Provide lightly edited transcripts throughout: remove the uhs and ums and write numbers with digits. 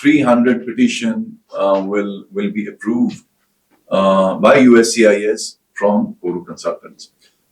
300 petition will be approved by USCIS from Koruu consultants।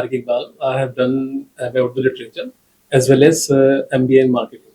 Ather Khan. I have done Urdu literature as well as MBA in marketing.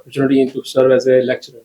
opportunity to serve as a lecturer.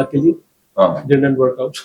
luckily didn't work out.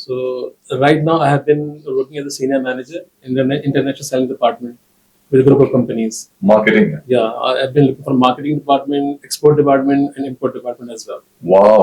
So right now I have been working as a senior manager in the international selling department with a group of companies. Marketing. Yeah, I've been looking for marketing department, export department and import department as well. Wow,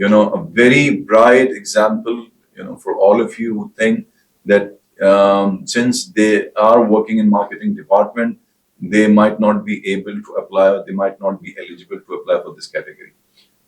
a very bright example for all of you who think that since they are working in marketing department they might not be able to apply or they might not be eligible to apply for this category.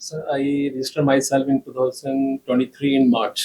Sir, I registered myself in 2023 in March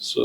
So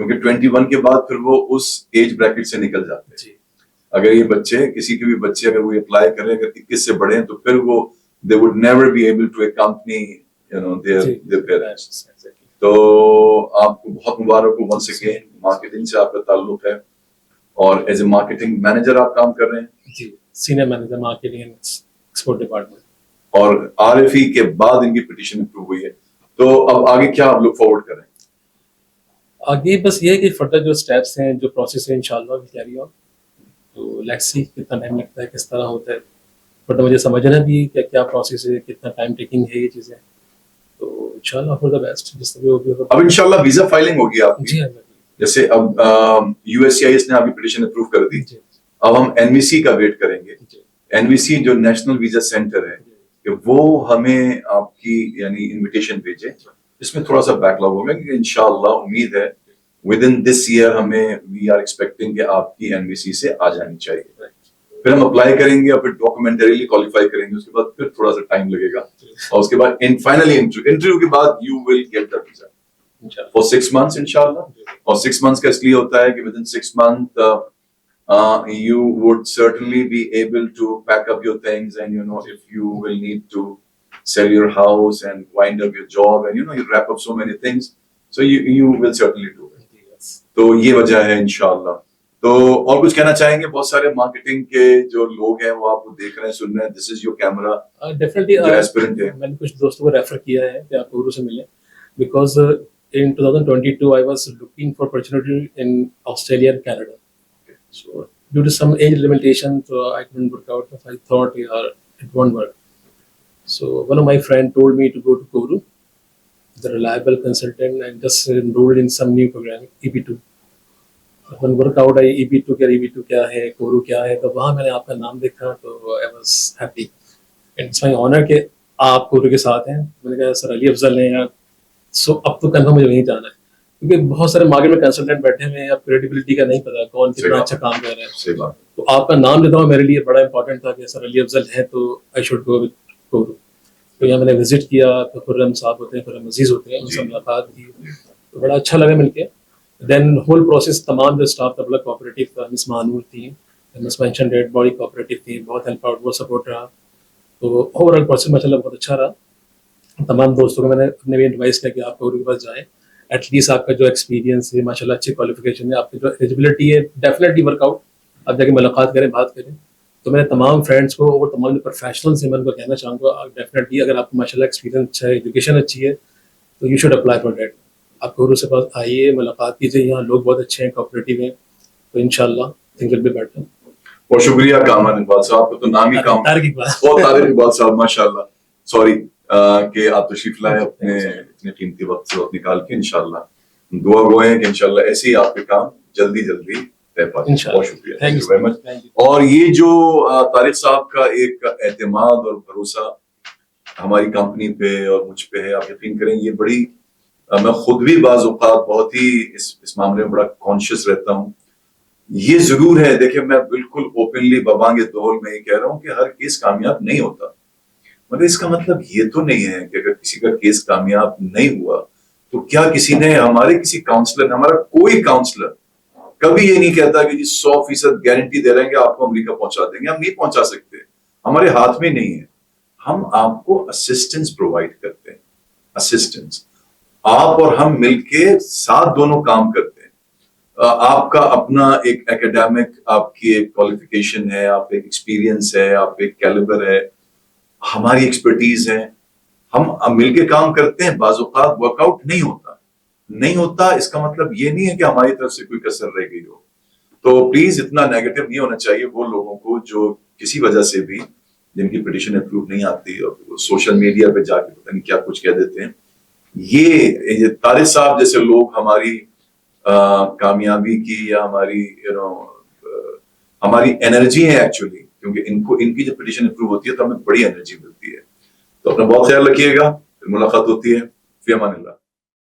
کیونکہ 21 کے بعد پھر وہ اس age bracket سے نکل جاتے ہیں. جی اگر یہ بچے کسی کے بھی بچے اگر وہ اپلائی کریں اگر 21 سے بڑے ہیں تو پھر وہ they would never be able to accompany their parents. تو آپ کو بہت مبارک ہو once again. مارکیٹنگ سے آپ کا تعلق ہے اور ایز اے مارکیٹنگ مینیجر آپ کام کر رہے ہیں. جی senior manager marketing and export department. اور RFE کے بعد ان کی پٹیشن اپروو ہوئی ہے, تو اب آگے کیا آپ لک فارورڈ کریں؟ آگے بس یہ ہے کہ فردر جو اسٹیپس ہیں جو پروسیس ہے انشاءاللہ ول کیری آن. تو لیٹس سی کتنا ٹائم لگتا ہے, کس طرح ہوتا ہے, بٹ مجھے سمجھنا بھی کہ کیا پروسیس ہے, کتنا ٹائم ٹیکنگ ہے یہ چیزیں. تو انشاءاللہ فار دا بیسٹ جس طرح بھی ہوگا. اب انشاءاللہ ویزا فائلنگ ہوگی آپ کی. جی جیسے اب USCIS نے آپ کی پٹیشن اپروو کر دی, اب ہم NVC کا ویٹ کریں گے. NVC جو نیشنل ویزا سینٹر ہے کہ وہ ہمیں آپ کی یعنی انویٹیشن بھیجے. اس میں تھوڑا سا بیک لاگ ہوگا کیونکہ انشاءاللہ امید ہے ود ان دس ایئر ہمیں وی آر ایکسپیکٹنگ کہ آپ کی NVC سے آ جانی چاہیے. پھر ہم اپلائی کریں گے اور پھر ڈاکومنٹریلی کوالیفائی کریں گے, اس کے بعد پھر تھوڑا سا ٹائم لگے گا اور اس کے بعد فائنلی انٹرویو کے بعد you will get the visa for 6 months انشاءاللہ. اور 6 months کا اس لیے ہوتا ہے کہ within 6 months you would certainly be able to pack up your things and if you will need to sell your house and wind up your job and you wrap up so many things, so you will certainly do it. تو یہ وجہ ہے انشاءاللہ. تو اور کچھ کہنا چاہیں گے؟ بہت سارے مارکیٹنگ کے جو لوگ ہیں وہ آپ کو دیکھ رہے ہیں, سن رہے ہیں. دس از یور کیمرا. ڈیفینیٹلی میں نے کچھ دوستوں کو ریفر کیا ہے کہ آپ کورو سے ملیں, because in 2022 I was looking for opportunity in Australia and Canada. So due to some age limitation, so I couldn't work out. I thought it won't work. So one of my friend told me to go to Koruu, the reliable consultant, and just enrolled in some new program, EP2. When work out, EP2 کیا ہے, Koruu کیا ہے, تو وہاں میں نے آپ کا نام دیکھا تو I was happy. And it's my honor کہ آپ Koruu کے ساتھ ہیں. میں نے کہا سر علی افضل ہیں یار, سو اب تو کنفرم مجھے وہیں جانا ہے, کیونکہ بہت سارے مارکیٹ میں کنسلٹنٹ بیٹھے ہوئے ہیں, اب کریڈیبلٹی کا نہیں پتا کون کتنا اچھا کام کر رہا ہے. صحیح بات. تو آپ کا نام لیتا ہوں میرے لیے بڑا امپورٹنٹ تھا کہ سر علی افضل ہے تو آئی شوڈ گو وتھ کورو. تو یہاں میں نے وزٹ کیا, تو خرم صاحب ہوتے ہیں, خرم عزیز ہوتے ہیں, ان سے ملاقات کی تو بڑا اچھا لگا مل کے. دین ہول پروسیس تمام جو اسٹاف تھا بڑا کوآپریٹیو تھا. مس مانور تھیں, مس مینشن ڈیٹ بڑی کوآپریٹیو تھیں, بہت ہیلپ آؤٹ, بہت سپورٹ رہا. تو اوور آل پروسیس ماشاء اللہ بہت اچھا رہا. تمام دوستوں کو میں نے اپنے بھی ایڈوائس کیا کہ آپ کورو کے پاس جائیں, ایٹ لیسٹ آپ کا جو ایکسپیرینس ہے ماشاء اللہ اچھی کوالیفیکیشن ہے, آپ کی جو ایلیجبلٹی ہے ڈیفینیٹلی ورک آؤٹ, آپ جا کے ملاقات کریں, بات کریں. تو میں نے تمام فرینڈس کو اور تمام جو پروفیشنلس ہیں میں ان کو کہنا چاہوں گا ڈیفینیٹلی اگر آپ کو ماشاء اللہ ایکسپیرینس اچھا ہے, ایجوکیشن اچھی ہے, تو you should apply for that. آپ کورو سے پاس آئیے, ملاقات کیجیے, یہاں لوگ بہت اچھے ہیں, کوآپریٹیو ہیں, تو ان شاء اللہ تھنگ ول بی بیٹر. بہت شکریہ کامران اقبال صاحب, آپ کا تو نام ہی کام, بہت طارق اقبال صاحب ماشاء اللہ, سوری کہ آپ تشریف لائے اپنے اتنے قیمتی وقت سے وقت نکال کے. انشاءاللہ دعا گو ہیں کہ انشاءاللہ ایسے ہی آپ کے کام جلدی طے پائیں. بہت شکریہ, تھینک یو ویری مچ. اور یہ جو طارق صاحب کا ایک اعتماد اور بھروسہ ہماری کمپنی پہ اور مجھ پہ ہے, آپ یقین کریں یہ بڑی, میں خود بھی بعض اوقات بہت ہی اس معاملے میں بڑا کانشیس رہتا ہوں. یہ ضرور ہے, دیکھیں میں بالکل اوپنلی ببانگ دول میں یہ کہہ رہا ہوں کہ ہر کیس کامیاب نہیں ہوتا, مگر اس کا مطلب یہ تو نہیں ہے کہ اگر کسی کا کیس کامیاب نہیں ہوا تو کیا کسی نے ہمارے کسی کاؤنسلر, ہمارا کوئی کاؤنسلر کبھی یہ نہیں کہتا کہ جی 100% گارنٹی دے رہے ہیں کہ آپ کو امریکہ پہنچا دیں گے. ہم نہیں پہنچا سکتے, ہمارے ہاتھ میں نہیں ہے. ہم آپ کو اسسٹنس پرووائڈ کرتے ہیں, اسسٹنس. آپ اور ہم مل کے ساتھ دونوں کام کرتے ہیں. آپ کا اپنا ایک اکیڈیمک, آپ کی ایک کوالیفیکیشن ہے, آپ ایک ایکسپیرینس ہے, آپ ایک کیلیبر ہے, ہماری ایکسپرٹیز ہے, ہم مل کے کام کرتے ہیں. بعض اوقات ورک آؤٹ نہیں ہوتا, اس کا مطلب یہ نہیں ہے کہ ہماری طرف سے کوئی کسر رہ گئی ہو. تو پلیز اتنا نیگیٹو نہیں ہونا چاہیے وہ لوگوں کو جو کسی وجہ سے بھی جن کی پٹیشن اپروو نہیں آتی اور سوشل میڈیا پہ جا کے پتہ نہیں کیا کچھ کہہ دیتے ہیں. یہ طارق صاحب جیسے لوگ ہماری کامیابی کی یا ہماری انرجی ہے ایکچولی, کیونکہ ان کی جب پٹیشن اپروو ہوتی ہے تو ہمیں بڑی انرجی ملتی ہے. تو اپنا بہت خیال رکھیے گا, پھر ملاقات ہوتی ہے. فی امان اللہ.